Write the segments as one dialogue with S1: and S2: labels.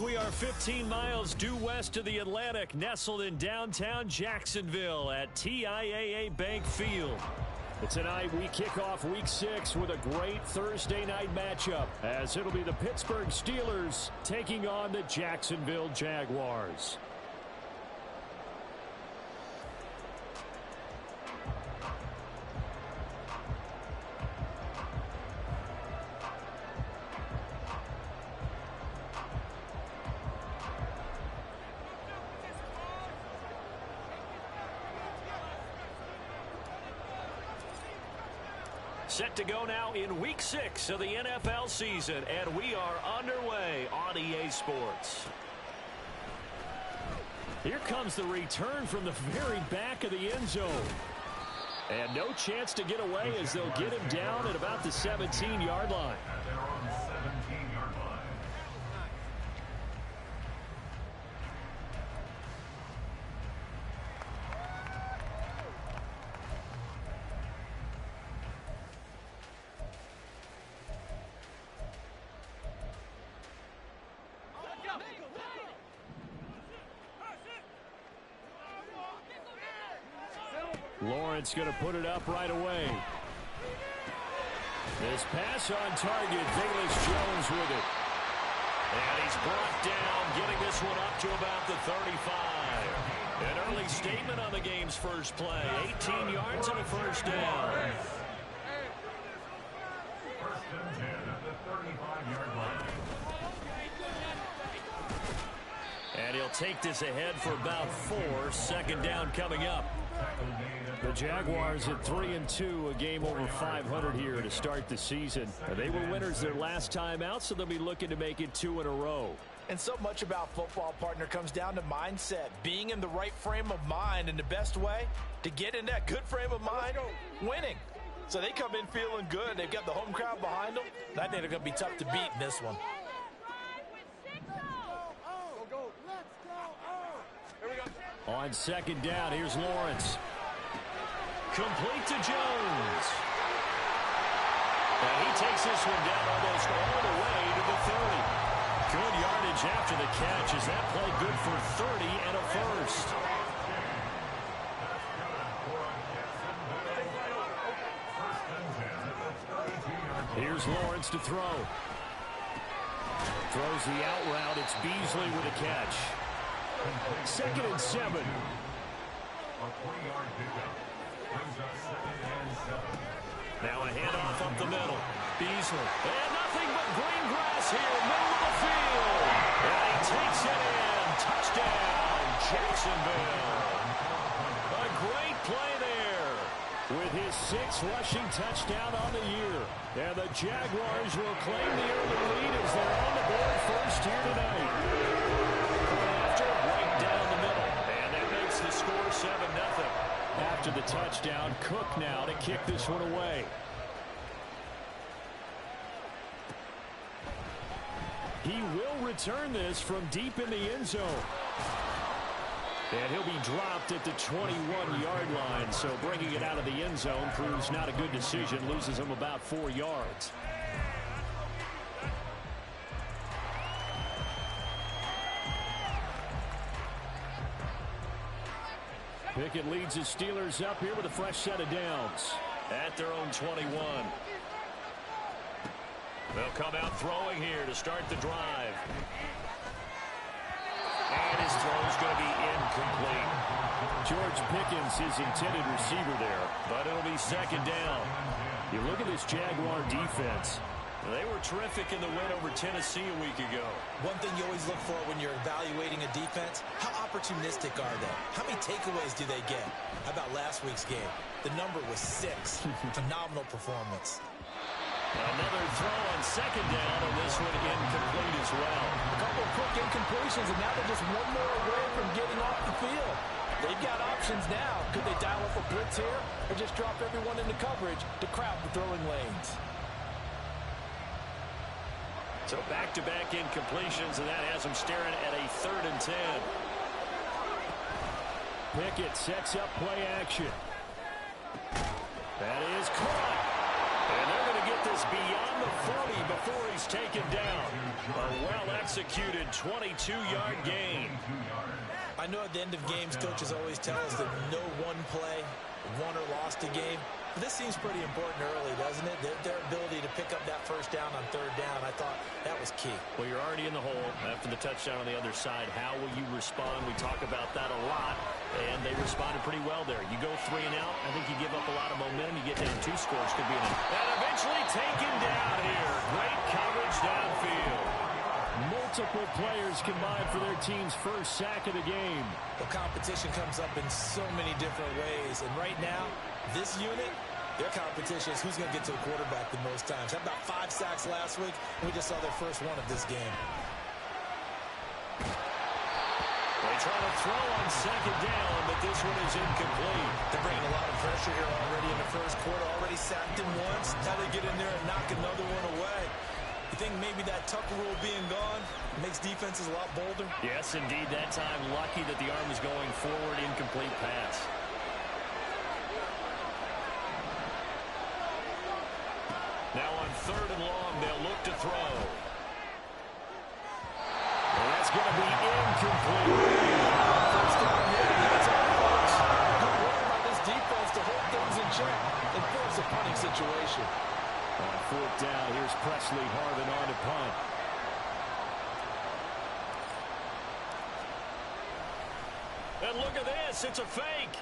S1: We are 15 miles due west of the Atlantic, nestled in downtown Jacksonville at TIAA Bank Field. Tonight, we kick off Week 6 with a great Thursday night matchup, as it'll be the Pittsburgh Steelers taking on the Jacksonville Jaguars. Set to go now in Week 6 of the NFL season, and we are underway on EA Sports. Here comes the return from the very back of the end zone. And no chance to get away as they'll get him down at about the 17-yard line.
S2: They're on the 17-yard line.
S1: Lawrence going to put it up right away. This pass on target. Velus Jones with it. And he's brought down, getting this one up to about the 35. An early statement on the game's first play. 18 yards and a first down.
S2: First and 10 at the 35-yard line.
S1: And he'll take this ahead for about 4. Second down coming up. The Jaguars at 3-2, a game over 500 here to start the season. They were winners their last time out, so they'll be looking to make it 2 in a row.
S3: And so much about football, partner, comes down to mindset. Being in the right frame of mind, and the best way to get in that good frame of mind, winning. So they come in feeling good. They've got the home crowd behind them. I think they're going to be tough to beat in this one.
S1: On second down, here's Lawrence. Complete to Jones. And he takes this one down almost all the way to the 30. Good yardage after the catch. Is that play good for 30 and a first? Here's Lawrence to throw. Throws the out route. It's Beasley with a catch. Second and 7.
S2: A 3-yard pickup. Brings up second and 7.
S1: Now a handoff up the middle. Beasley. And nothing but green grass here. Middle of the field. And he takes it in. Touchdown, Jacksonville. A great play there. With his 6th rushing touchdown on the year. And the Jaguars will claim the early lead as they're on the board first here tonight. The score 7-0. After the touchdown, Cook now to kick this one away. He will return this from deep in the end zone. And he'll be dropped at the 21-yard line, so bringing it out of the end zone proves not a good decision, loses him about 4 yards. Pickett leads his Steelers up here with a fresh set of downs at their own 21. They'll come out throwing here to start the drive. And his throw's going to be incomplete. George Pickens, his intended receiver there, but it'll be second down. You look at this Jaguar defense. They were terrific in the win over Tennessee a week ago.
S3: One thing you always look for when you're evaluating a defense, how opportunistic are they? How many takeaways do they get? How about last week's game? The number was 6. Phenomenal performance.
S1: Another throw on second down, and this one incomplete as well.
S3: A couple of quick incompletions, and now they're just one more away from getting off the field. They've got options now. Could they dial up a blitz here or just drop everyone into coverage to crowd the throwing lanes?
S1: So back-to-back incompletions, and that has him staring at a 3rd and 10. Pickett sets up play action. That is caught. And they're going to get this beyond the 40, before he's taken down. A well-executed 22-yard gain.
S3: I know at the end of games, coaches always tell us that no one play won or lost a game. But this seems pretty important early, doesn't it? Their ability to pick up that first down on third down, I thought that was key.
S1: Well, you're already in the hole after the touchdown on the other side. How will you respond? We talk about that a lot, and they responded pretty well there. You go 3 and out, I think you give up a lot of momentum. You get down 2 scores, could be an... And eventually taken down here. Great coverage downfield.
S4: Multiple players combined for their team's first sack of the game.
S3: The competition comes up in so many different ways, and right now, this unit, their competition is who's going to get to the quarterback the most times. Had about 5 sacks last week, and we just saw their first one of this game.
S1: They try to throw on second down, but this one is incomplete.
S3: They're bringing a lot of pressure here already in the first quarter. Already sacked him once. Now they get in there and knock another one away. You think maybe that Tucker rule being gone makes defenses a lot bolder?
S1: Yes, indeed. That time, lucky that the arm was going forward. Incomplete pass. Now on third and long, they'll look to throw. And that's going to be incomplete.
S3: First down here, that's all, folks. Good work by this defense to hold things in check and force a punting situation.
S4: On fourth down, here's Presley Harvin on to punt.
S1: And look at this, it's a fake.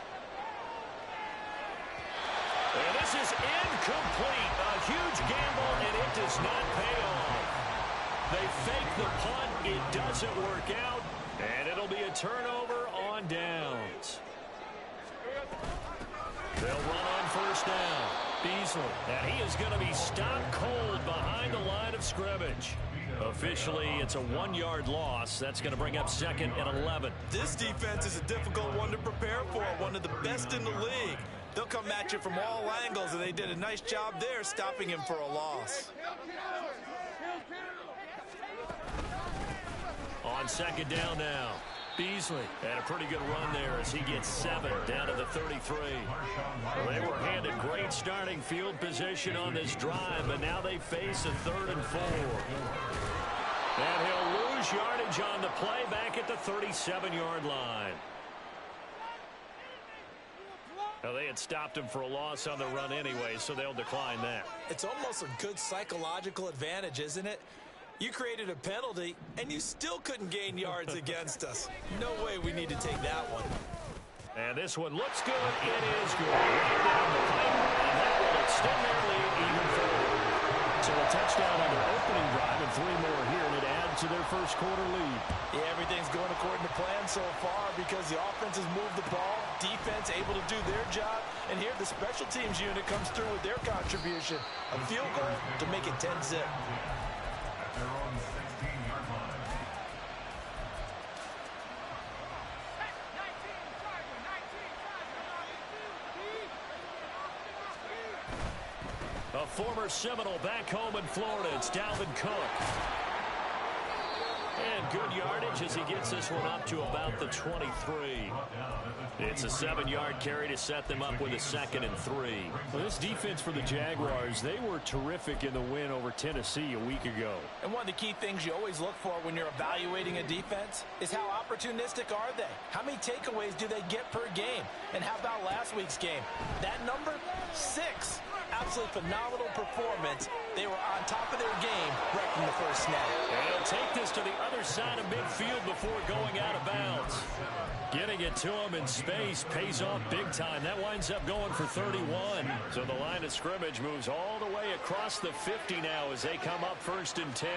S1: And this is incomplete. A huge gamble, and it does not pay off. They fake the punt, it doesn't work out, and it'll be a turnover on downs. They'll run on first down. Beasley, and he is going to be stopped cold behind the line of scrimmage. Officially, it's a 1-yard loss. That's going to bring up second and 11.
S3: This defense is a difficult one to prepare for, one of the best in the league. They'll come at you from all angles, and they did a nice job there stopping him for a loss.
S1: On second down now. Beasley had a pretty good run there as he gets 7 down to the 33. Well, they were handed great starting field position on this drive, but now they face a 3rd and 4. And he'll lose yardage on the play back at the 37-yard line. Now, they had stopped him for a loss on the run anyway, so they'll decline that.
S3: It's almost a good psychological advantage, isn't it? You created a penalty, and you still couldn't gain yards against us. No way we need to take that one.
S1: And this one looks good. It is good. Right down the pipe, and that will extend their lead even further. So a touchdown on their opening drive and 3 more here, and it adds to their first quarter lead.
S3: Yeah, everything's going according to plan so far because the offense has moved the ball, defense able to do their job, and here the special teams unit comes through with their contribution. A field goal to make it 10-zip.
S2: Their own 16-yard line.
S1: A former Seminole back home in Florida. It's Dalvin Cook. And good yardage as he gets this one up to about the 23. It's a 7-yard carry to set them up with a 2nd and 3.
S4: Well, this defense for the Jaguars, they were terrific in the win over Tennessee a week ago.
S3: And one of the key things you always look for when you're evaluating a defense is how opportunistic are they? How many takeaways do they get per game? And how about last week's game? That number? 6. Absolutely phenomenal performance. They were on top of their game right from the first snap.
S1: And he'll take this to the other side of midfield before going out of bounds. Getting it to him in space pays off big time. That winds up going for 31. So the line of scrimmage moves all the way across the 50 now as they come up 1st and 10.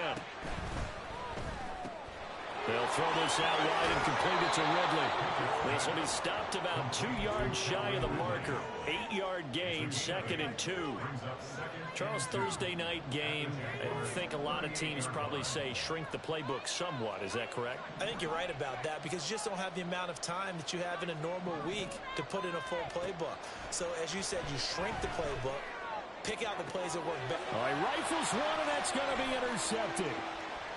S1: They'll throw this out wide and complete it to Ridley. This will be stopped about 2 yards shy of the marker. 8-yard gain, 2nd and 2. Charles, Thursday night game, I think a lot of teams probably say shrink the playbook somewhat. Is that correct?
S3: I think you're right about that because you just don't have the amount of time that you have in a normal week to put in a full playbook. So, as you said, you shrink the playbook, pick out the plays that work best.
S4: All right, rifles one, and that's going to be intercepted.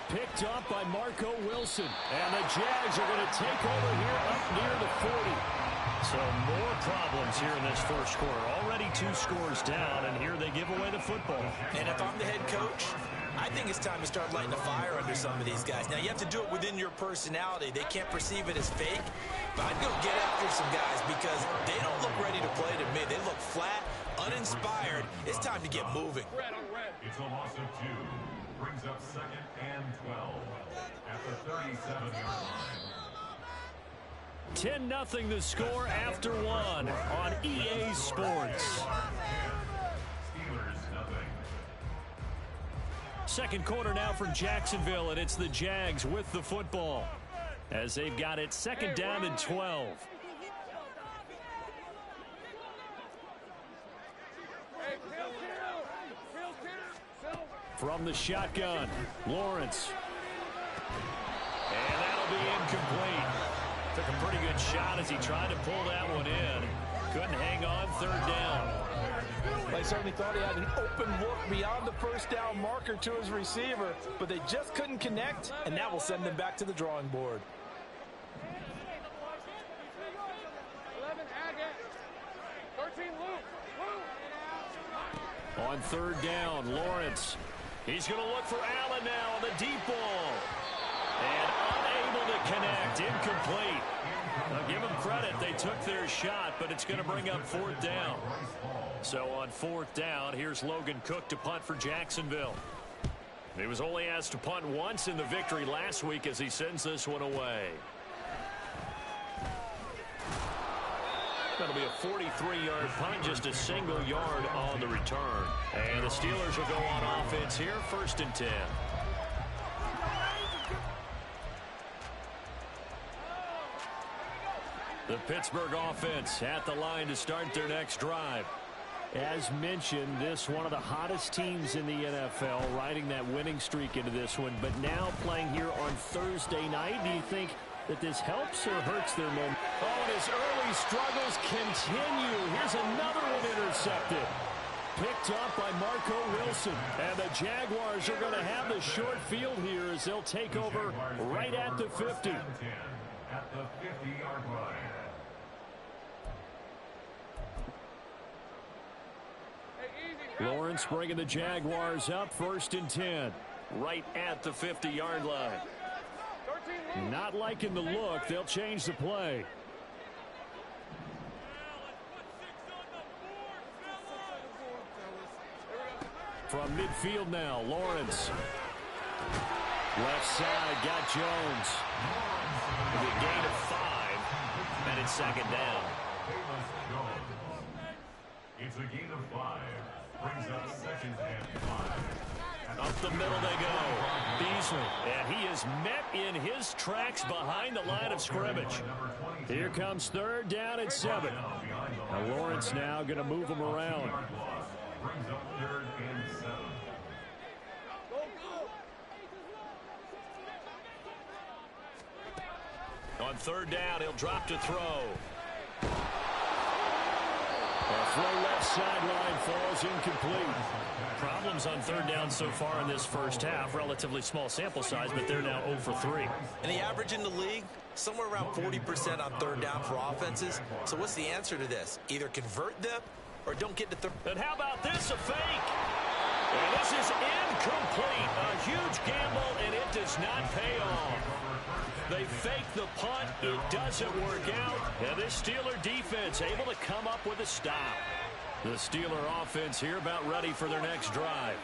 S4: Picked up by Marco Wilson. And the Jags are going to take over here up near the 40. So more problems here in this first quarter. Already 2 scores down, and here they give away the football.
S3: And if I'm the head coach, I think it's time to start lighting a fire under some of these guys. Now, you have to do it within your personality. They can't perceive it as fake. But I'd go get after some guys because they don't look ready to play to me. They look flat, uninspired. It's time to get moving.
S2: It's a loss of 2. Brings up 2nd and 12 at the 37-yard line.
S4: 10-0 the score after 1 on EA Sports.
S2: Steelers nothing.
S4: Second quarter now from Jacksonville, and it's the Jags with the football as they've got it 2nd down and 12. From the shotgun, Lawrence. And that'll be incomplete. Took a pretty good shot as he tried to pull that one in. Couldn't hang on, 3rd down.
S3: They certainly thought he had an open look beyond the first down marker to his receiver, but they just couldn't connect, and that will send them back to the drawing board.
S4: On 3rd down, Lawrence. He's going to look for Allen now on the deep ball. And unable to connect, incomplete. Now give them credit, they took their shot, but it's going to bring up 4th down. So on 4th down, here's Logan Cook to punt for Jacksonville. He was only asked to punt once in the victory last week as he sends this one away. That'll be a 43-yard punt, just a single yard on the return. And the Steelers will go on offense here, 1st and 10. The Pittsburgh offense at the line to start their next drive. As mentioned, this one of the hottest teams in the NFL, riding that winning streak into this one, but now playing here on Thursday night. Do you think that this helps or hurts their momentum? Oh, and his early struggles continue. Here's another one intercepted. Picked up by Marco Wilson. And the Jaguars are going to have the short field here as they'll take over right at the 50.
S2: At the 50-yard line.
S4: Lawrence bringing the Jaguars up, 1st and 10. Right at the 50-yard line. Not liking the look. They'll change the play. From midfield now, Lawrence. Left side, got Jones. With a gain of 5, and it's 2nd down.
S2: It's a gain of 5. Brings up 2nd and 5.
S4: Up the middle they go. Beasley. And he is met in his tracks behind the line of scrimmage. Here comes 3rd down and 7. Now Lawrence now going to move him around.
S2: Brings up 3rd and 7.
S4: On 3rd down, he'll drop to throw. A throw left sideline falls incomplete. Problems on 3rd down so far in this first half. Relatively small sample size, but they're now 0 for 3.
S3: And the average in the league, somewhere around 40% on 3rd down for offenses. So what's the answer to this? Either convert them or don't get to 3rd.
S4: And how about this, a fake? And this is incomplete. A huge gamble, and it does not pay off. They fake the punt. It doesn't work out. And this Steeler defense able to come up with a stop. The Steeler offense here about ready for their next drive.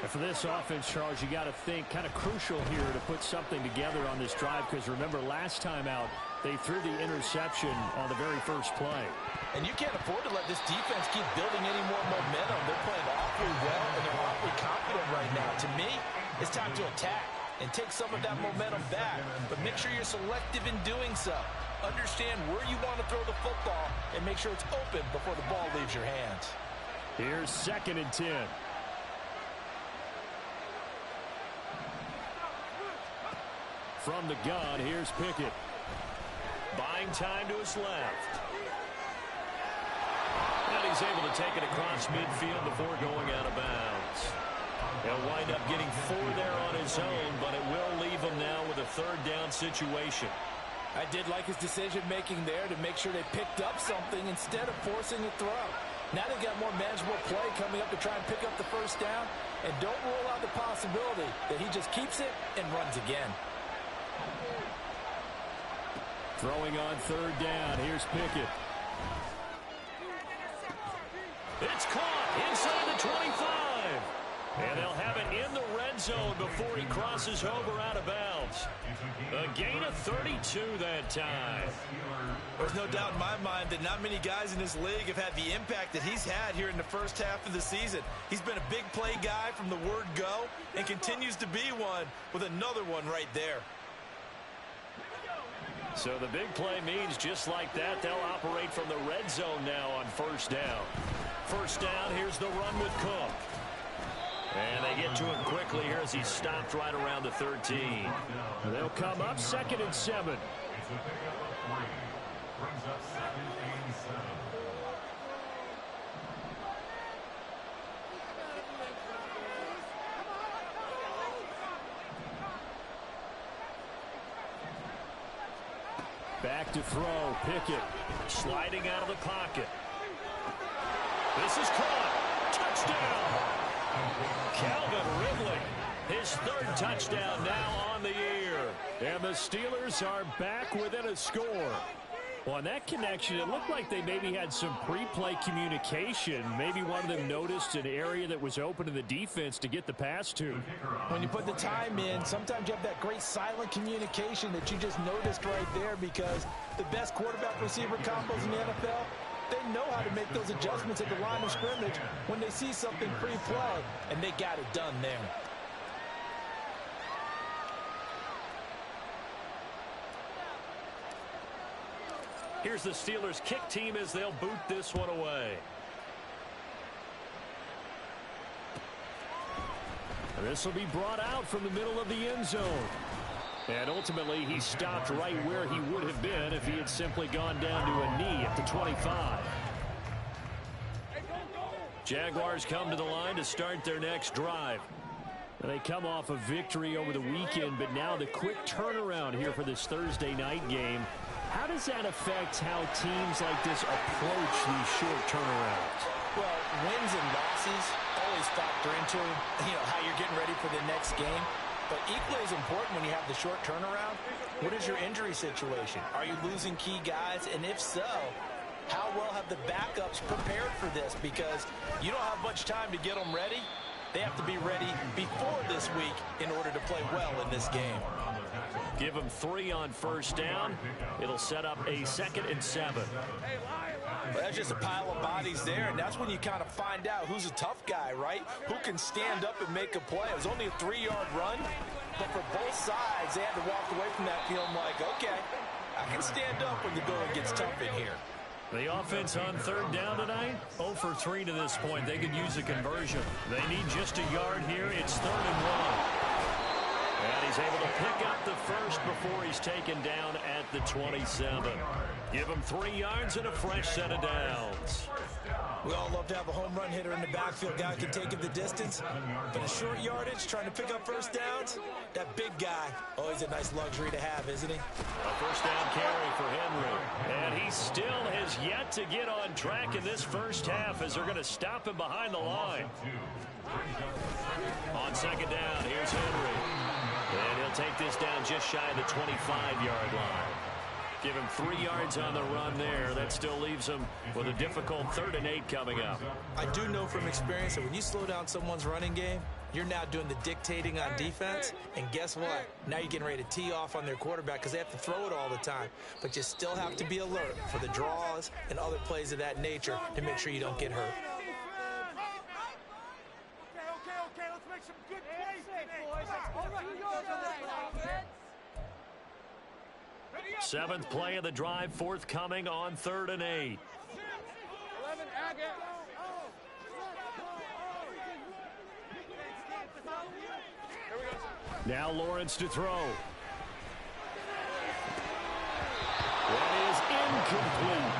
S4: And for this offense, Charles, you got to think kind of crucial here to put something together on this drive, because remember last time out they threw the interception on the very first play.
S3: And you can't afford to let this defense keep building any more momentum. They're playing awfully well, and they're awfully confident right now. To me, it's time to attack and take some of that momentum back, but make sure you're selective in doing so. Understand where you want to throw the football and make sure it's open before the ball leaves your hands.
S4: Here's 2nd and 10. From the gun, here's Pickett. Buying time to his left. And he's able to take it across midfield before going out of bounds. He'll wind up getting 4 there on his own, but it will leave him now with a 3rd down situation.
S3: I did like his decision-making there to make sure they picked up something instead of forcing a throw. Now they've got more manageable play coming up to try and pick up the first down. And don't rule out the possibility that he just keeps it and runs again.
S4: Throwing on third down. Here's Pickett. It's caught inside the 25. And they'll have it in the red zone before he crosses over out of bounds. A gain of 32 that time.
S3: There's no doubt in my mind that not many guys in this league have had the impact that he's had here in the first half of the season. He's been a big play guy from the word go and continues to be one with another one right there.
S4: So the big play means just like that, they'll operate from the red zone now on first down. First down, here's the run with Cook. And they get to him quickly here as he's stopped right around the 13. They'll come up 2nd and 7.
S2: It's a pickup of 3. Brings up 2nd and 7.
S4: Back to throw. Pickett sliding out of the pocket. This is caught. Touchdown. Calvin Ridley, his 3rd touchdown now on the year. And the Steelers are back within a score. Well, on that connection, it looked like they maybe had some pre-play communication. Maybe one of them noticed an area that was open to the defense to get the pass to.
S3: When you put the time in, sometimes you have that great silent communication that you just noticed right there, because the best quarterback-receiver combos in the NFL, they know how to make those adjustments at the line of scrimmage when they see something pre-play, and they got it done there.
S4: Here's the Steelers kick team as they'll boot this one away. This will be brought out from the middle of the end zone. And ultimately, he stopped right where he would have been if he had simply gone down to a knee at the 25. Jaguars come to the line to start their next drive. They come off a victory over the weekend, but now the quick turnaround here for this Thursday night game. How does that affect how teams like this approach these short turnarounds?
S3: Well, wins and losses always factor into, how you're getting ready for the next game. But equally as important when you have the short turnaround, what is your injury situation? Are you losing key guys? And if so, how well have the backups prepared for this? Because you don't have much time to get them ready. They have to be ready before this week in order to play well in this game.
S4: Give them 3 on first down. It'll set up a 2nd and 7.
S3: Well, that's just a pile of bodies there, and that's when you kind of find out who's a tough guy, right? Who can stand up and make a play. It was only a 3-yard run, but for both sides, they had to walk away from that feeling like, okay, I can stand up when the going gets tough in here.
S4: The offense on third down tonight, 0 for 3 to this point. They could use a conversion. They need just a yard here. It's 3rd and 1. And he's able to pick up the first before he's taken down at the 27. Give him 3 yards and a fresh set of downs.
S3: We all love to have a home run hitter in the backfield. Guy can take it the distance. But a short yardage, trying to pick up first downs, that big guy, he's a nice luxury to have, isn't he?
S4: A first down carry for Henry. And he still has yet to get on track in this first half as they're going to stop him behind the line. On second down, here's Henry. And he'll take this down just shy of the 25-yard line. Give him 3 yards on the run there. That still leaves him with a difficult 3rd and 8 coming up.
S3: I do know from experience that when you slow down someone's running game, you're now doing the dictating on defense. And guess what? Now you're getting ready to tee off on their quarterback because they have to throw it all the time. But you still have to be alert for the draws and other plays of that nature to make sure you don't get hurt.
S5: Okay, let's make some good plays today.
S4: 7th play of the drive forthcoming on 3rd and 8. Now Lawrence to throw. That is incomplete.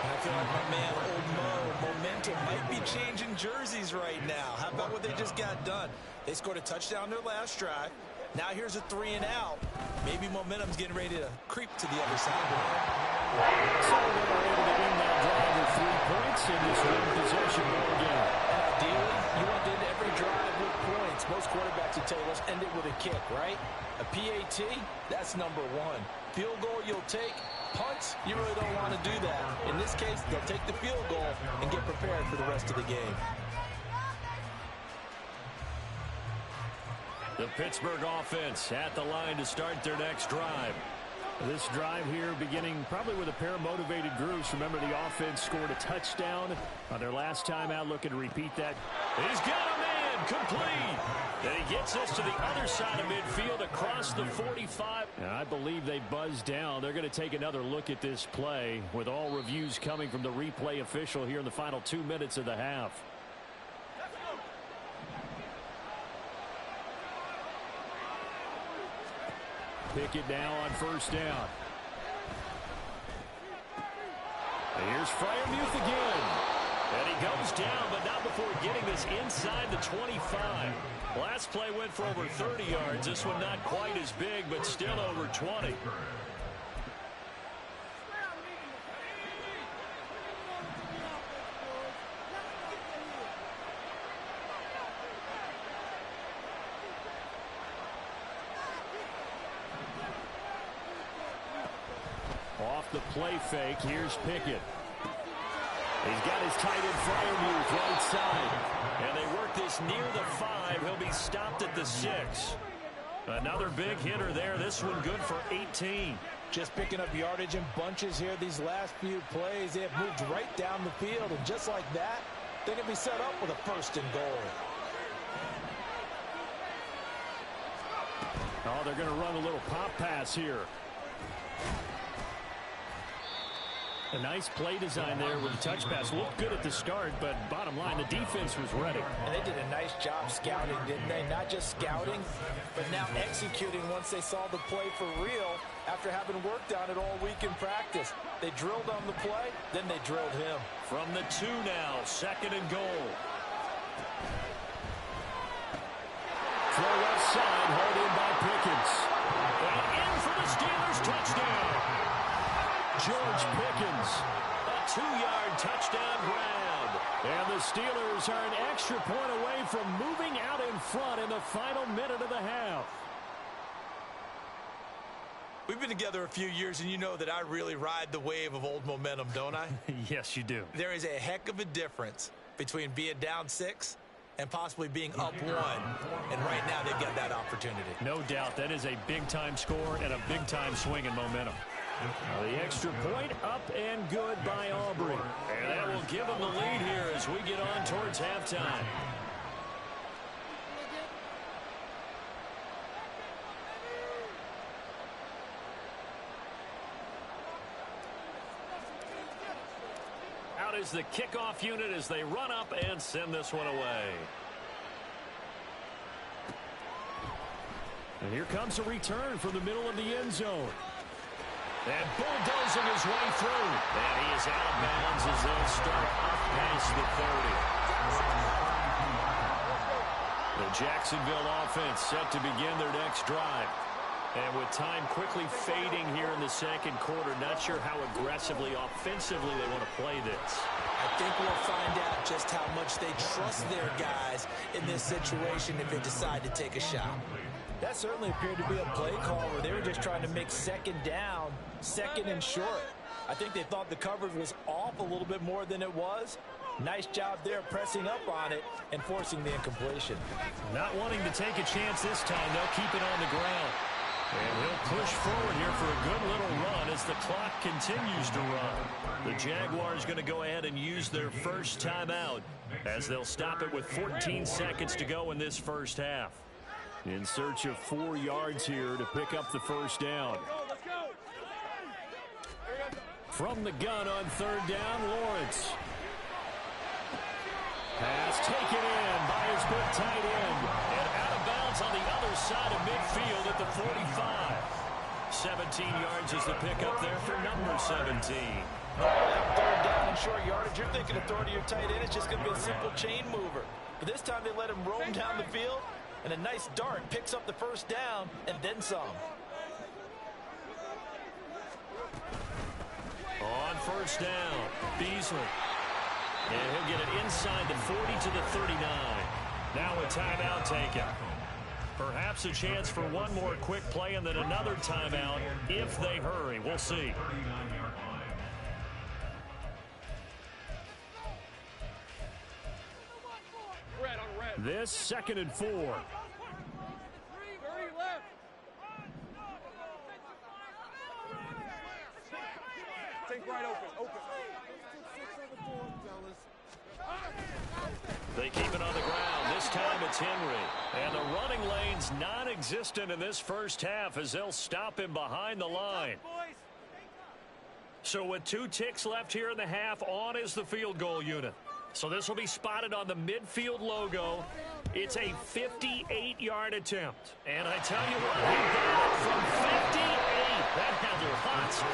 S3: I feel like my man, Old Mo, momentum might be changing jerseys right now. How about what they just got done? They scored a touchdown their last drive. Now here's a 3 and out. Maybe momentum's getting ready to creep to the other side.
S4: So they were able to win that drive with 3 points in this one possession ball game.
S3: And ideally, you want to end every drive with points. Most quarterbacks would tell you, let's end it with a kick, right? A PAT, that's number 1. Field goal you'll take. Punts, you really don't want to do that. In this case, they'll take the field goal and get prepared for the rest of the game.
S4: The Pittsburgh offense at the line to start their next drive. This drive here beginning probably with a pair of motivated Guruz. Remember, the offense scored a touchdown on their last time out, looking to repeat that.
S1: He's got a man, complete. And he gets us to the other side of midfield across the 45.
S4: And I believe they buzzed down. They're going to take another look at this play with all reviews coming from the replay official here in the final 2 minutes of the half. Pickett now on first down. And here's Freiermuth again.
S1: And he goes down, but not before getting this inside the 25. Last play went for over 30 yards. This one not quite as big, but still over 20.
S4: Off the play fake, here's Pickett. He's got his tight end Freiermuth right side.
S1: And they work this near the 5. He'll be stopped at the 6. Another big hitter there. This one good for 18.
S3: Just picking up yardage in bunches here these last few plays. They have moved right down the field, and just like that, they can be set up with a first and goal.
S4: Oh, they're going to run a little pop pass here. A nice play design there with the touch pass. Looked good at the start, but bottom line, the defense was ready.
S3: And they did a nice job scouting, didn't they? Not just scouting, but now executing once they saw the play for real after having worked on it all week in practice. They drilled on the play, then they drilled him.
S1: From the 2 now, second and goal.
S4: Throw left side, hauled in by Pickens.
S1: And in for the Steelers touchdown.
S4: George Pickens.
S1: A 2-yard touchdown grab.
S4: And the Steelers are an extra point away from moving out in front in the final minute of the half.
S3: We've been together a few years, and you know that I really ride the wave of old momentum, don't I?
S4: Yes, you do.
S3: There is a heck of a difference between being down 6 and possibly being up 1. And right now, they've got that opportunity.
S4: No doubt. That is a big-time score and a big-time swing in momentum. The extra point up and good by Aubrey.
S1: And that will give them the lead here as we get on towards halftime. Out is the kickoff unit as they run up and send this one away.
S4: And here comes a return from the middle of the end zone.
S1: And bulldozing his way through. And he is out of bounds as they'll start up past the 30. The Jacksonville offense set to begin their next drive. And with time quickly fading here in the second quarter, not sure how aggressively, offensively they want to play this.
S3: I think we'll find out just how much they trust their guys in this situation if they decide to take a shot. That certainly appeared to be a play call where they were just trying to make second down, second and short. I think they thought the coverage was off a little bit more than it was. Nice job there pressing up on it and forcing the incompletion.
S4: Not wanting to take a chance this time. They'll keep it on the ground.
S1: And he'll push forward here for a good little run as the clock continues to run. The Jaguars going to go ahead and use their first timeout as they'll stop it with 14 seconds to go in this first half.
S4: In search of 4 yards here to pick up the first down. From the gun on third down, Lawrence. Pass taken in by his good tight end.
S1: And out of bounds on the other side of midfield at the 45. 17 yards is the pickup there for number 17.
S3: Third down and short yardage, you're thinking of throwing to your tight end. It's just going to be a simple chain mover. But this time they let him roam down the field. And a nice dart picks up the first down and then some.
S4: On first down, Beasley. And he'll get it inside the 40 to the 39. Now a timeout taken. Perhaps a chance for one more quick play and then another timeout if they hurry. We'll see. This 2nd and 4.
S5: Take right open.
S4: They keep it on the ground. This time it's Henry. And the running lane's non-existent in this first half as they'll stop him behind the line. So with 2 ticks left here in the half, on is the field goal unit. So this will be spotted on the midfield logo. It's a 58-yard attempt. And I tell you what, he got it from 58. That had lots of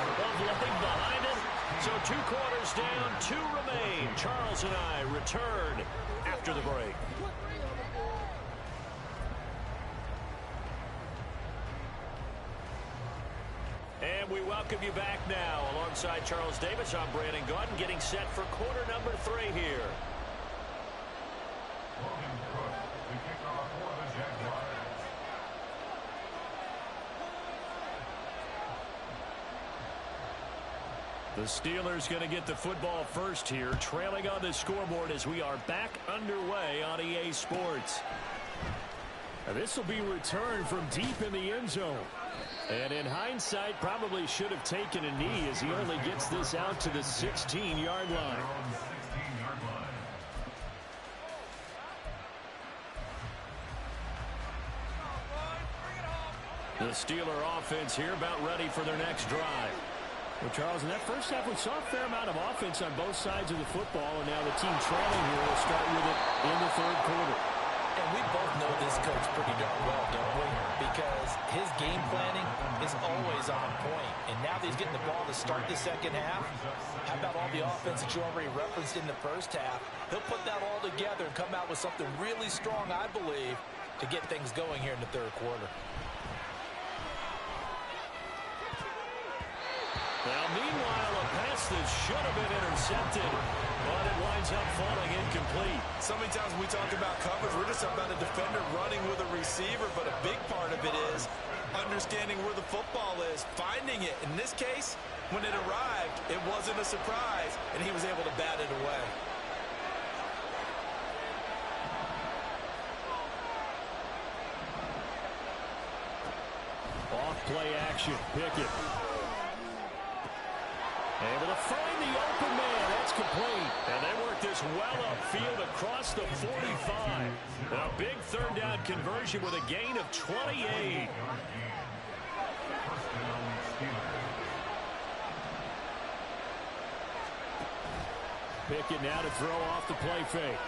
S4: leg behind it. So 2 quarters down, 2 remain. Charles and I return after the break. And we welcome you back now. Alongside Charles Davis, I'm Brandon Gaudin, getting set for quarter number 3 here.
S2: Logan Cook, the kickoff for the Jaguars.
S4: The Steelers going to get the football first here, trailing on the scoreboard as we are back underway on EA Sports. Now this will be returned from deep in the end zone. And in hindsight, probably should have taken a knee as he only gets this out to the 16-yard line. The Steeler offense here about ready for their next drive. Well, Charles, in that first half, we saw a fair amount of offense on both sides of the football, and now the team trailing here will start with it in the 3rd quarter.
S3: And we both know this coach pretty darn well, don't we? Because his game planning is always on point. And now that he's getting the ball to start the second half, how about all the offense that you already referenced in the first half? He'll put that all together and come out with something really strong, I believe, to get things going here in the 3rd quarter.
S4: Now, meanwhile, a pass that should have been intercepted, but it winds up falling incomplete.
S3: So many times when we talk about coverage, we're just talking about a defender running with a receiver, but a big part of it is understanding where the football is, finding it. In this case, when it arrived, it wasn't a surprise, and he was able to bat it away.
S4: Off play action, Pickett. Able to find the open man. That's complete. And they work this well upfield across the 45. A big 3rd down conversion with a gain of 28. Pickett now to throw off the play fake.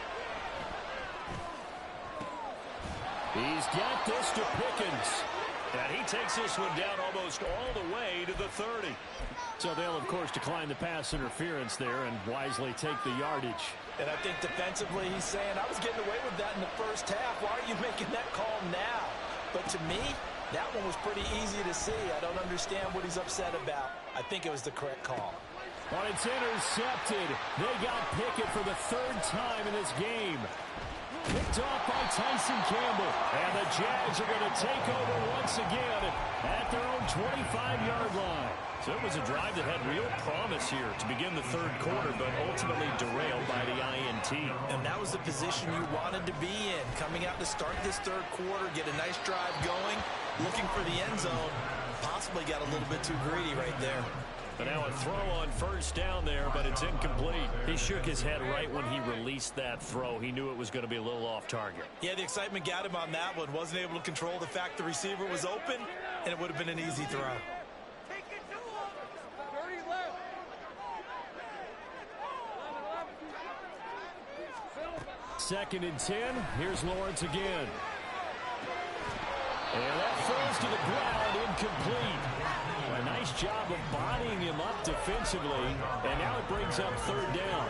S4: He's got this to Pickens. And he takes this one down almost all the way to the 30. So they'll, of course, decline the pass interference there and wisely take the yardage.
S3: And I think defensively he's saying, I was getting away with that in the first half. Why are you making that call now? But to me, that one was pretty easy to see. I don't understand what he's upset about. I think it was the correct call.
S4: But it's intercepted. They got Pickett for the 3rd time in this game. Picked off by Tyson Campbell. And the Jags are going to take over once again at their own 25-yard line. So it was a drive that had real promise here to begin the 3rd quarter, but ultimately derailed by the INT.
S3: And that was the position you wanted to be in. Coming out to start this 3rd quarter, get a nice drive going, looking for the end zone. Possibly got a little bit too greedy right there.
S4: But now a throw on first down there, but it's incomplete. He shook his head right when he released that throw. He knew it was going to be a little off target.
S3: Yeah, the excitement got him on that one. Wasn't able to control the fact the receiver was open, and it would have been an easy throw.
S4: 2nd and 10. Here's Lawrence again. And that falls to the ground, incomplete. A nice job of bodying him up defensively, and now it brings up 3rd down.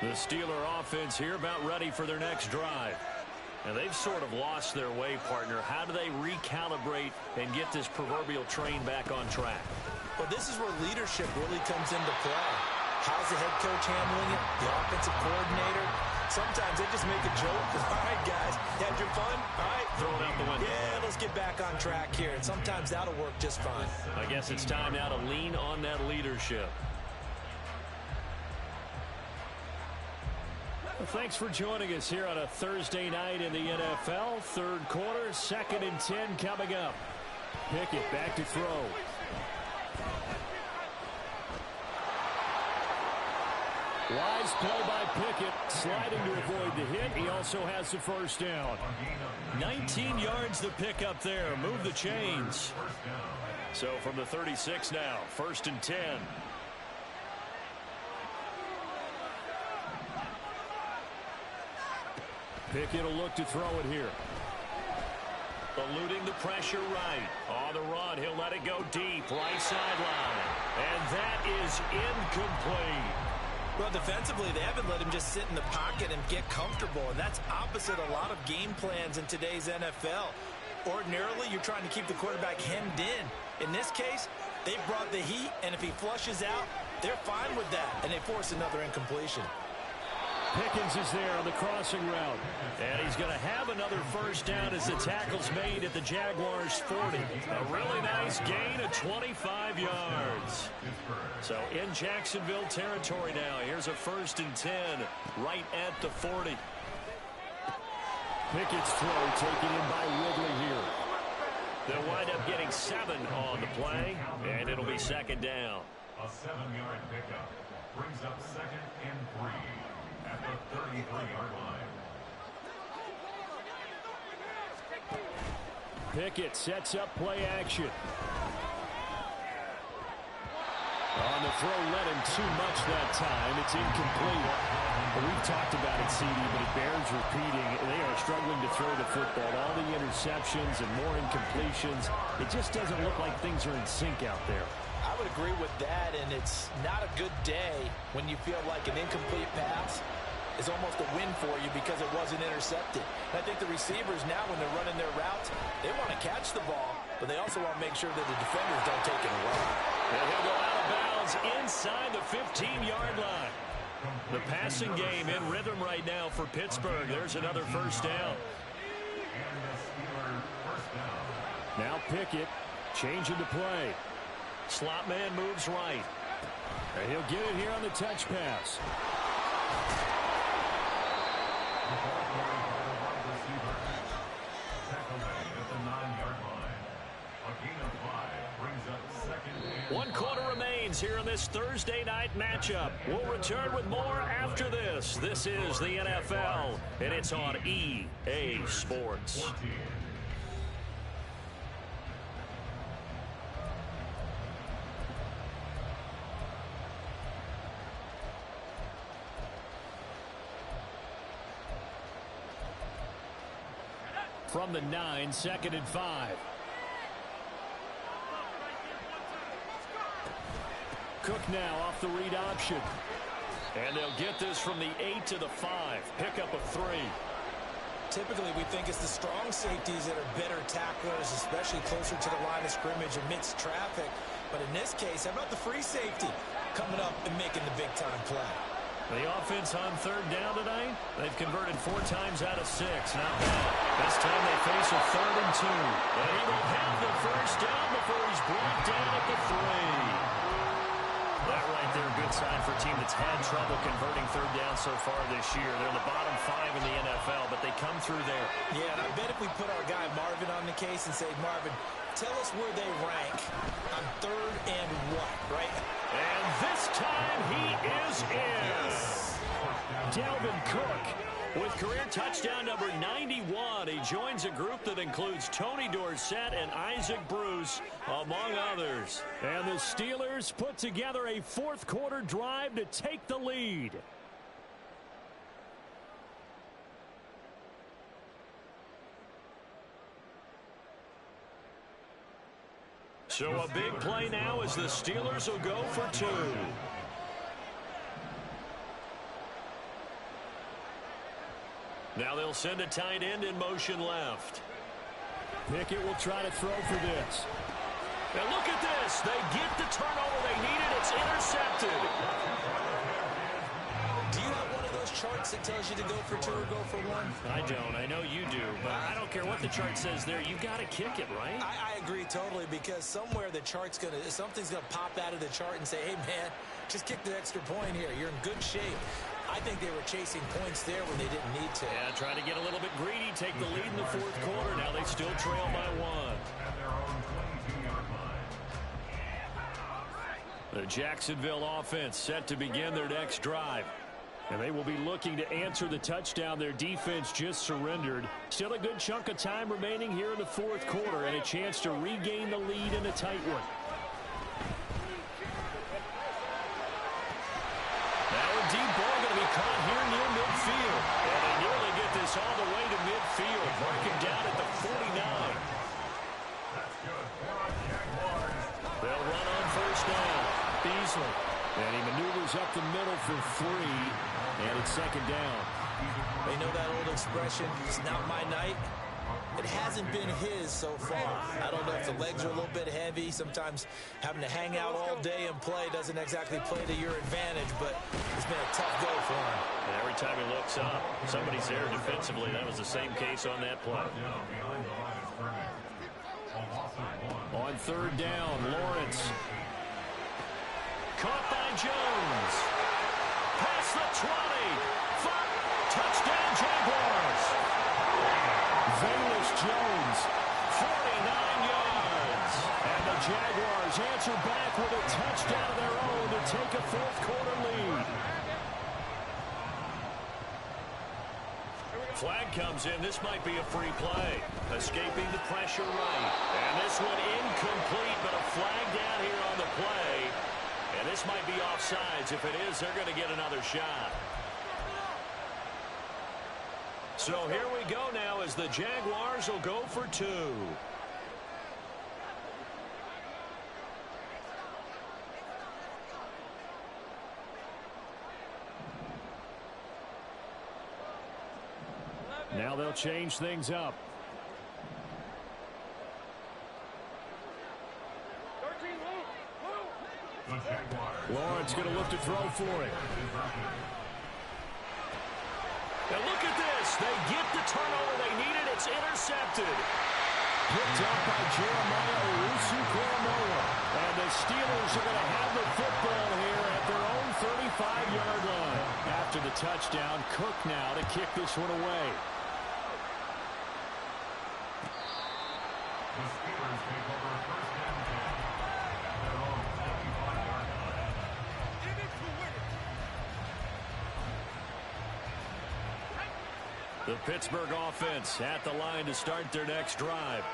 S4: The Steeler offense here about ready for their next drive. And they've sort of lost their way, partner. How do they recalibrate and get this proverbial train back on track?
S3: Well, this is where leadership really comes into play. How's the head coach handling it? The offensive coordinator? Sometimes they just make a joke. All right, guys, you had your fun? All right.
S4: Throw it out the window.
S3: Yeah, let's get back on track here. And sometimes that'll work just fine.
S4: I guess it's time now to lean on that leadership. Well, thanks for joining us here on a Thursday night in the NFL. Third quarter, 2nd and 10 coming up. Pickett back to throw. Wise play by Pickett, sliding to avoid the hit. He also has the first down. 19 yards to pick up there. Move the chains. So from the 36 now, 1st and 10. Pickett will look to throw it here. Eluding the pressure right. On the run, he'll let it go deep. Right sideline. And that is incomplete.
S3: Well, defensively, they haven't let him just sit in the pocket and get comfortable, and that's opposite a lot of game plans in today's NFL. Ordinarily, you're trying to keep the quarterback hemmed in. In this case, they brought the heat, and if he flushes out, they're fine with that, and they force another incompletion.
S4: Pickens is there on the crossing route. And he's going to have another first down as the tackle's made at the Jaguars' 40. A really nice gain of 25 yards. So in Jacksonville territory now. Here's a 1st and 10 right at the 40. Pickett's throw taken in by Ridley here. They'll wind up getting 7 on the play, and it'll be 2nd down.
S2: A 7-yard pickup brings up 2nd and 3. At the 33-yard line.
S4: Pickett sets up play action. On the throw, let him too much that time. It's incomplete. Well, we've talked about it, CD, but it bears repeating. They are struggling to throw the football. All the interceptions and more incompletions. It just doesn't look like things are in sync out there.
S3: I would agree with that, and it's not a good day when you feel like an incomplete pass is almost a win for you because it wasn't intercepted. And I think the receivers now, when they're running their routes, they want to catch the ball, but they also want to make sure that the defenders don't take it away.
S4: And he'll go out of bounds inside the 15-yard line. The passing game in rhythm right now for Pittsburgh. There's another first down. Now Pickett changing the play. Slot man moves right. And he'll get it here on the touch pass. One quarter remains here in this Thursday night matchup. We'll return with more after this. This is the NFL, and it's on EA Sports. From the 9, 2nd and 5. Cook now off the read option. And they'll get this from the 8 to the 5. Pickup of 3.
S3: Typically, we think it's the strong safeties that are better tacklers, especially closer to the line of scrimmage amidst traffic. But in this case, how about the free safety coming up and making the big-time play?
S4: The offense on 3rd down tonight, they've converted 4 times out of 6. Not bad. This time they face a 3rd and 2. And he will have the first down before he's brought down at the 3. That right there, a good sign for a team that's had trouble converting 3rd down so far this year. They're in the bottom 5 in the NFL, but they come through there.
S3: Yeah, and I bet if we put our guy Marvin on the case and say, Marvin, tell us where they rank on 3rd and what, right?
S4: And this time he is in. Dalvin Cook with career touchdown number 91. He joins a group that includes Tony Dorsett and Isaac Bruce, among others. And the Steelers put together a 4th quarter drive to take the lead. So a big play now as the Steelers will go for 2. Now they'll send a tight end in motion left. Pickett will try to throw for this. Now look at this. They get the turnover they needed. It's intercepted.
S3: Do you have one of those charts that tells you to go for 2 or go for 1?
S4: I don't. I know you do. But I don't care what the chart says there. You've got to kick it, right?
S3: I agree totally, because somewhere the chart's something's going to pop out of the chart and say, hey, man, just kick the extra point here. You're in good shape. I think they were chasing points there when they didn't need to.
S4: Yeah, trying to get a little bit greedy, take the lead in the fourth quarter. Now they still trail by 1.
S2: At their own 22-yard line.
S4: The Jacksonville offense set to begin their next drive. And they will be looking to answer the touchdown their defense just surrendered. Still a good chunk of time remaining here in the fourth quarter and a chance to regain the lead in a tight one. Now a deep ball going to be caught here near midfield. And they nearly get this all the way to midfield. Marking down at the 49.
S2: That's good.
S4: They'll run on first down. Beasley. And he maneuvers up the middle for 3. And it's second down.
S3: They know that old expression, it's not my night. It hasn't been his so far. I don't know if the legs are a little bit heavy. Sometimes having to hang out all day and play doesn't exactly play to your advantage, but it's been a tough go for him.
S4: And every time he looks up, somebody's there defensively. That was the same case on that play. On third down, Lawrence. Caught by Jones. Past the 20. 5. Touchdown, Jaguars. Velus Jones, 49 yards. And the Jaguars answer back with a touchdown of their own to take a fourth quarter lead. Flag comes in. This might be a free play. Escaping the pressure right. And this one incomplete, but a flag down here on the play. And this might be offsides. If it is, they're going to get another shot. So here we go now as the Jaguars will go for 2. Now they'll change things up. Lawrence going to look to throw for it. Now look at this. They get the turnover they needed. It's intercepted. Picked up by Jeremiah Owusu-Koramoah. And the Steelers are going to have the football here at their own 35-yard line. After the touchdown, Cook now to kick this one away.
S2: The Steelers take over first and 10 at their own 25-yard line.
S4: The Pittsburgh offense at the line to start their next drive.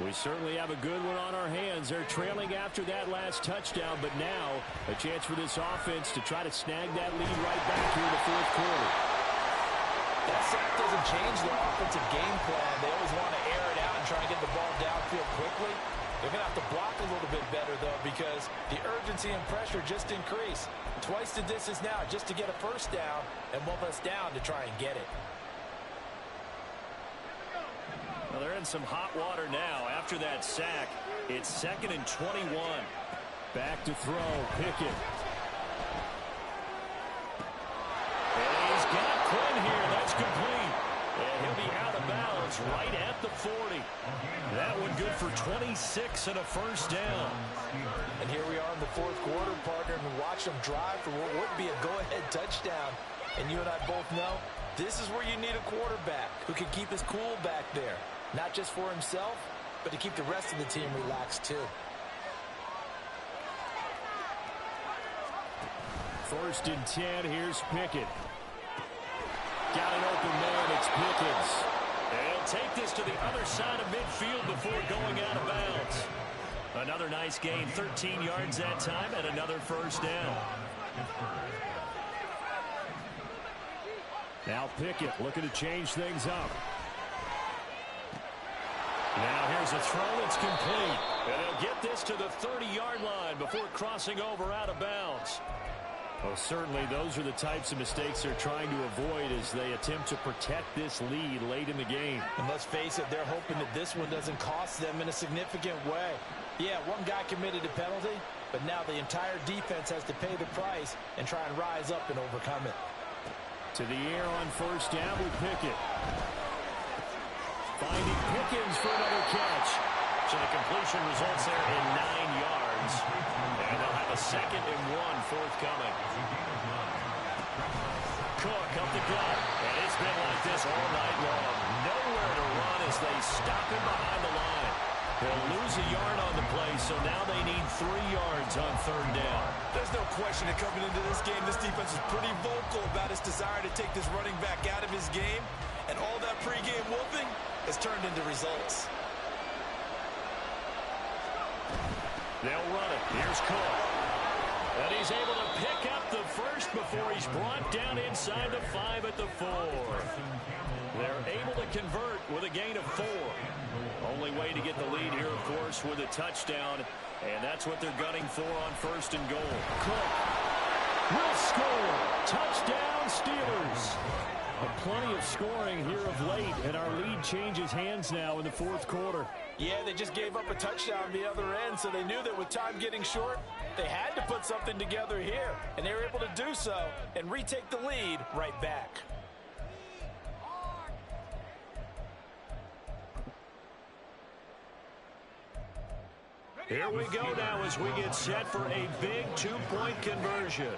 S4: We certainly have a good one on our hands. They're trailing after that last touchdown, but now a chance for this offense to try to snag that lead right back here in the fourth quarter.
S3: That sack doesn't change their offensive game plan. They always want to air it out and try and get the ball downfield quickly. They're going to have to block a little bit better, though, because the urgency and pressure just increase. Twice the distance now just to get a first down, and 1 less down to try and get it.
S4: Well, they're in some hot water now. After that sack, it's 2nd and 21. Back to throw, Pickett. And he's got Quinn here. That's complete. And he'll be out of bounds right at the 40. That one good for 26 and a first down.
S3: And here we are in the fourth quarter, partner, and watch them drive for what would be a go-ahead touchdown. And you and I both know this is where you need a quarterback who can keep his cool back there. Not just for himself, but to keep the rest of the team relaxed, too.
S4: First and 10, here's Pickett. Got an open man, it's Pickens. And he'll take this to the other side of midfield before going out of bounds. Another nice gain, 13 yards that time, and another first down. Now Pickett looking to change things up. Now here's a throw that's complete. And he'll get this to the 30-yard line before crossing over out of bounds. Well, certainly those are the types of mistakes they're trying to avoid as they attempt to protect this lead late in the game.
S3: And let's face it, they're hoping that this one doesn't cost them in a significant way. Yeah, one guy committed a penalty, but now the entire defense has to pay the price and try and rise up and overcome it.
S4: To the air on first down with Pickett. Finding Pickens for another catch.
S1: So the completion results there in 9 yards. And they'll have a 2nd and 1 forthcoming. Cook up the gut. And it's been like this all night long. Nowhere to run as they stop him behind the line. They'll lose a yard on the play, so now they need 3 yards on 3rd down.
S3: There's no question that coming into this game, this defense is pretty vocal about its desire to take this running back out of his game. And all that pregame whooping has turned into results.
S1: They'll run it. Here's Cook. And he's able to pick up the first before he's brought down inside the 5 at the 4. They're able to convert with a gain of 4. Only way to get the lead here, of course, with a touchdown. And that's what they're gunning for on 1st and goal.
S4: Cook will score. Touchdown, Steelers. Plenty of scoring here of late, and our lead changes hands now in the 4th quarter.
S3: Yeah, they just gave up a touchdown the other end, so they knew that with time getting short, they had to put something together here. And they were able to do so and retake the lead right back.
S1: Here we go now as we get set for a big 2-point conversion.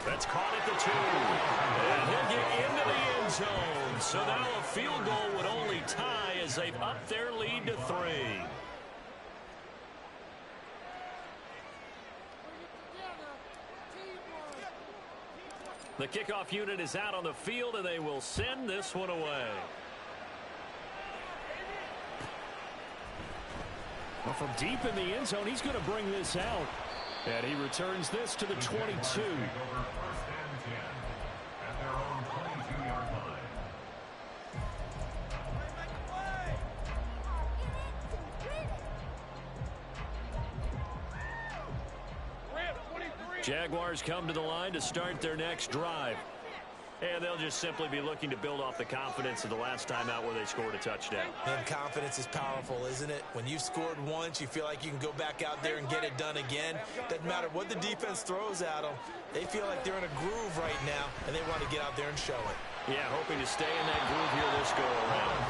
S1: That's caught at the 2. And he'll get into the end zone. So now a field goal would only tie as they've upped their lead to 3. The kickoff unit is out on the field, and they will send this one away.
S4: Well, from deep in the end zone, he's going to bring this out. And he returns this to the 22.
S2: First and 10 at their own 22-yard line.
S1: Jaguars come to the line to start their next drive. And they'll just simply be looking to build off the confidence of the last time out where they scored a touchdown.
S3: And confidence is powerful, isn't it? When you've scored once, you feel like you can go back out there and get it done again. Doesn't matter what the defense throws at them. They feel like they're in a groove right now, and they want to get out there and show it.
S1: Yeah, hoping to stay in that groove here this go-around.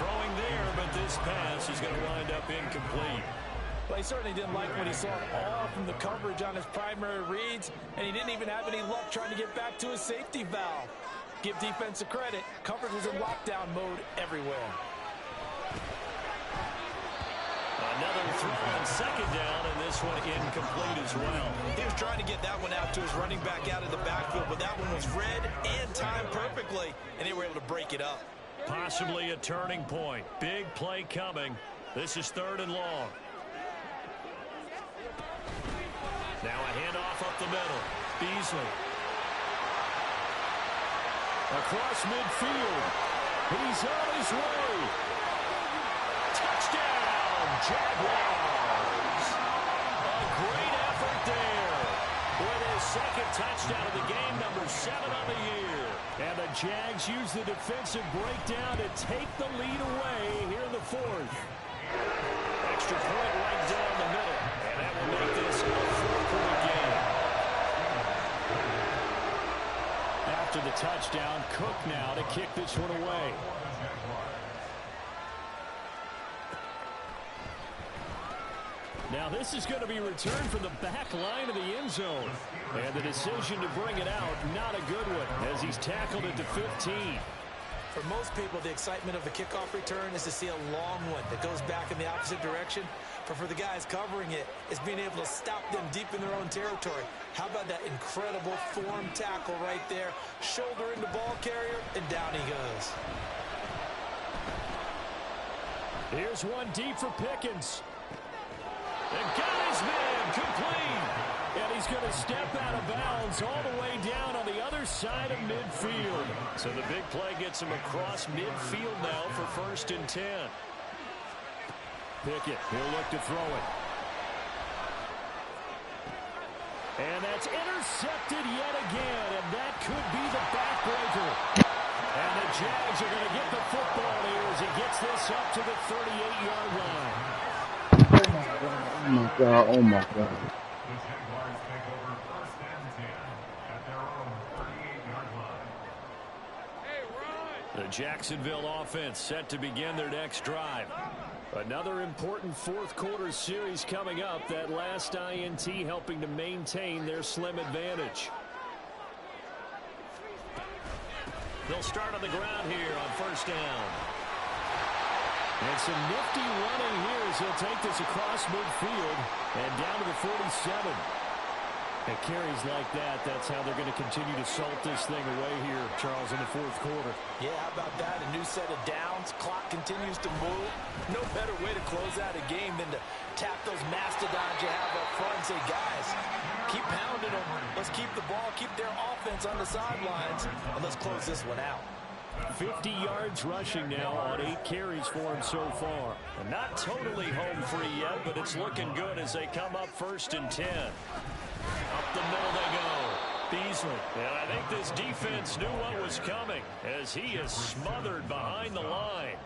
S1: Throwing there, but this pass is going to wind up incomplete.
S3: Well, he certainly didn't like what he saw all from the coverage on his primary reads, and he didn't even have any luck trying to get back to his safety valve. Give defensive credit. Coverage was in lockdown mode everywhere.
S1: Another throw on 2nd down, and this one incomplete as well.
S3: He was trying to get that one out to his running back out of the backfield, but that one was read and timed perfectly, and they were able to break it up.
S1: Possibly a turning point. Big play coming. This is 3rd and long. Now a handoff up the middle. Beasley.
S4: Across midfield. He's on his way.
S1: Touchdown, Jaguars. A great effort there. With his 2nd touchdown of the game, number 7 on the year.
S4: And the Jags use the defensive breakdown to take the lead away here in the 4th.
S1: Extra point right down the middle. And that will make this a 4-point game.
S4: After the touchdown, Cook now to kick this one away. Now this is going to be returned from the back line of the end zone. And the decision to bring it out, not a good one, as he's tackled it to 15.
S3: For most people, the excitement of the kickoff return is to see a long one that goes back in the opposite direction. But for the guys covering it, it's being able to stop them deep in their own territory. How about that incredible form tackle right there? Shoulder into ball carrier, and down he goes.
S4: Here's one deep for Pickens.
S1: And got his man complete.
S4: And he's going to step out of bounds all the way down on the other side of midfield.
S1: So the big play gets him across midfield now for 1st and 10.
S4: Pickett, he'll look to throw it. And that's intercepted yet again, and that could be the backbreaker. And the Jags are going to get the football here as he gets this up to the 38-yard line.
S6: Oh, my God. Oh, my God.
S2: The Jaguars take over 1st and 10 at their own 38-yard line.
S4: The Jacksonville offense set to begin their next drive. Another important fourth-quarter series coming up. That last INT helping to maintain their slim advantage. They'll start on the ground here on 1st down. And some nifty running here as he'll take this across midfield and down to the 47. And carries like that, that's how they're going to continue to salt this thing away here, Charles, in the fourth quarter.
S3: Yeah, how about that? A new set of downs. Clock continues to move. No better way to close out a game than to tap those mastodons you have up front and say, guys, keep pounding them. Let's keep the ball, keep their offense on the sidelines, and let's close this one out.
S4: 50 yards rushing now on 8 carries for him so far. And not totally home free yet, but it's looking good as they come up 1st and 10. Up the middle they go. Beasley. And I think this defense knew what was coming as he is smothered behind the line.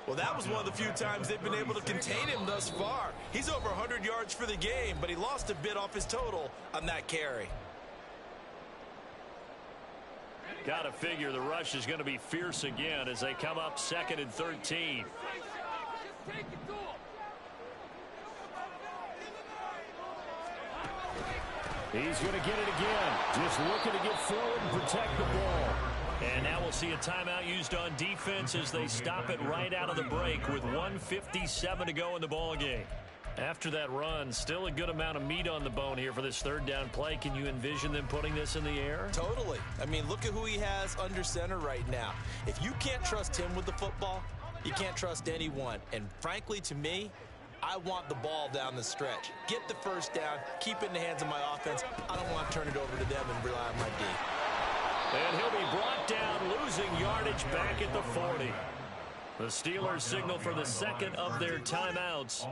S3: Well, that was one of the few times they've been able to contain him thus far. He's over 100 yards for the game, but he lost a bit off his total on that carry.
S4: Got to figure the rush is going to be fierce again as they come up 2nd and 13. He's going to get it again. Just looking to get forward and protect the ball. And now we'll see a timeout used on defense as they stop it right out of the break with 1:57 to go in the ball game. After that run, still a good amount of meat on the bone here for this 3rd down play. Can you envision them putting this in the air?
S3: Totally. I mean, look at who he has under center right now. If you can't trust him with the football, you can't trust anyone. And frankly, to me, I want the ball down the stretch. Get the 1st down, keep it in the hands of my offense. I don't want to turn it over to them and rely on my D.
S4: And he'll be brought down, losing yardage back at the 40. The Steelers signal for the 2nd of their timeouts.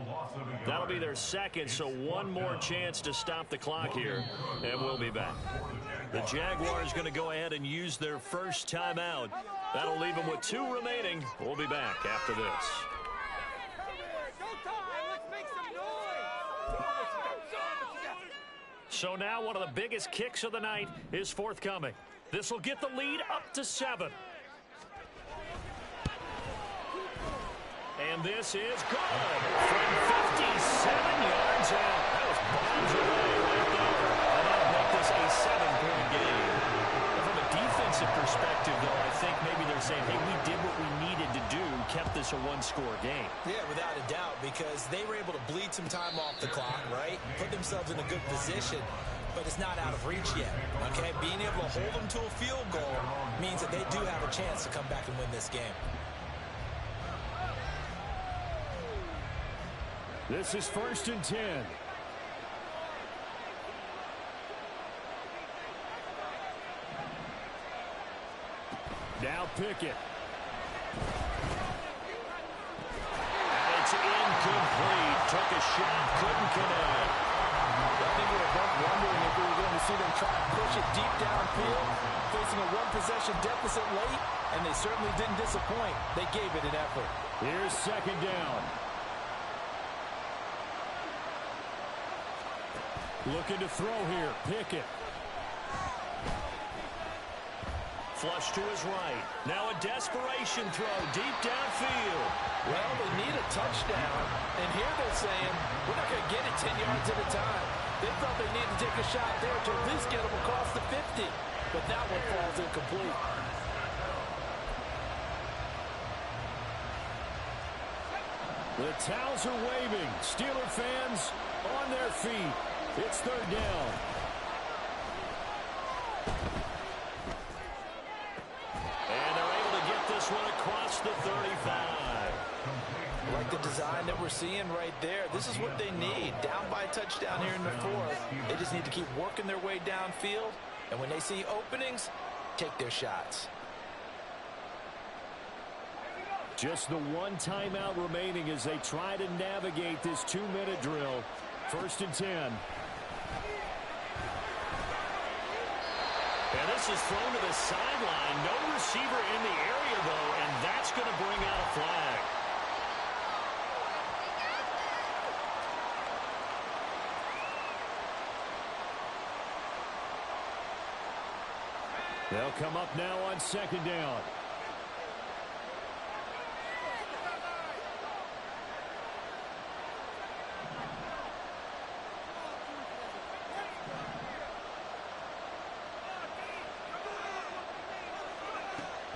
S4: That'll be their 2nd, so one more chance to stop the clock here, and we'll be back. The Jaguars going to go ahead and use their 1st timeout. That'll leave them with 2 remaining. We'll be back after this. So now one of the biggest kicks of the night is forthcoming. This will get the lead up to 7. And this is good from 57 yards out. That was bombs away right there. And that'll make this a 7-point game. And from a defensive perspective, though, I think maybe they're saying, hey, we did what we needed to do, kept this a 1-score game.
S3: Yeah, without a doubt, because they were able to bleed some time off the clock, right? Put themselves in a good position, but it's not out of reach yet, okay? Being able to hold them to a field goal means that they do have a chance to come back and win this game.
S4: This is 1st and 10. Now Pickett. And it's incomplete. Took a shot, couldn't connect.
S3: I think we were both wondering if we were going to see them try to push it deep downfield, facing a 1-possession deficit late, and they certainly didn't disappoint. They gave it an effort.
S4: Here's 2nd down. Looking to throw here. Pickett. Flush to his right. Now a desperation throw deep downfield.
S3: Well, they need a touchdown, and here they're saying, we're not going to get it 10 yards at a time. They thought they needed to take a shot there to at least get them across the 50, but that one falls incomplete.
S4: The towels are waving. Steeler fans on their feet. It's 3rd down. And they're able to get this one across the 35.
S3: Like the design that we're seeing right there. This is what they need. Down by a touchdown here in the 4th. They just need to keep working their way downfield. And when they see openings, take their shots.
S4: Just the one timeout remaining as they try to navigate this 2-minute drill. 1st and 10. And this is thrown to the sideline. No receiver in the area, though, and that's going to bring out a flag. They'll come up now on second down.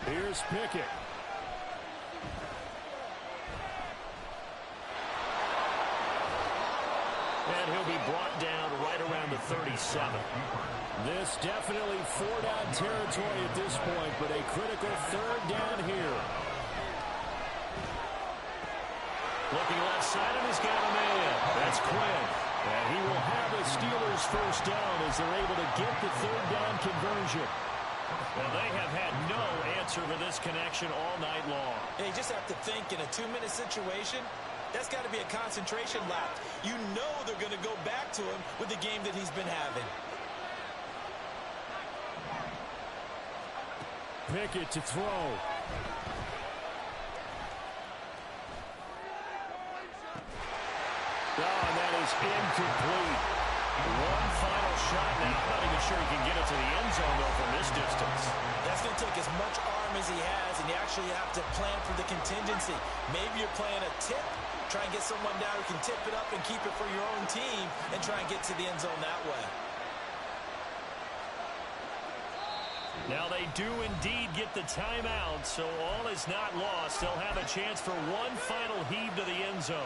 S4: Here's Pickett. And he'll be brought down right around the 37. This definitely four-down territory at this point, but a critical third down here. Looking left side, and he's got a man. That's Quinn. And he will have the Steelers first down as they're able to get the third down conversion. Well, they have had no answer for this connection all night long.
S3: Hey, you just have to think in a 2-minute situation, that's got to be a concentration lap. You know they're going to go back to him with the game that he's been having.
S4: Pickett to throw. Oh, and that is incomplete. One final shot now. I'm not even sure he can get it to the end zone, though, from this distance.
S3: That's going to take as much arm as he has, and you actually have to plan for the contingency. Maybe you're playing a tip. Try and get someone down who can tip it up and keep it for your own team and try and get to the end zone that way.
S4: Now they do indeed get the timeout, so all is not lost. They'll have a chance for one final heave to the end zone.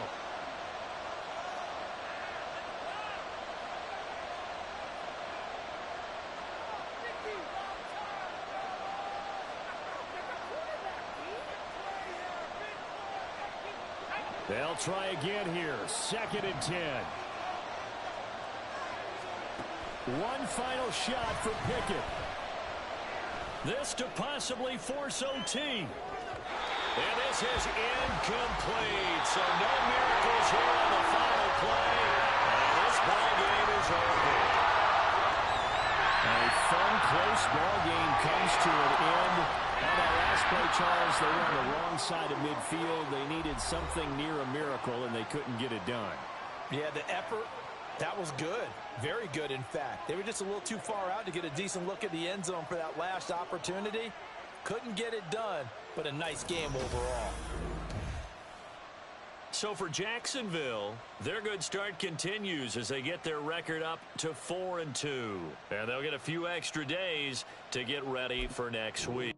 S4: They'll try again here. 2nd and 10. One final shot for Pickett. This to possibly force OT. And this is incomplete. So no miracles here on the final play. And this ball game is over. A fun, close ball game comes to an end. On that last play, Charles, they were on the wrong side of midfield. They needed something near a miracle, and they couldn't get it done.
S3: Yeah, the effort, that was good. Very good, in fact. They were just a little too far out to get a decent look at the end zone for that last opportunity. Couldn't get it done, but a nice game overall.
S4: So for Jacksonville, their good start continues as they get their record up to 4-2. And they'll get a few extra days to get ready for next week.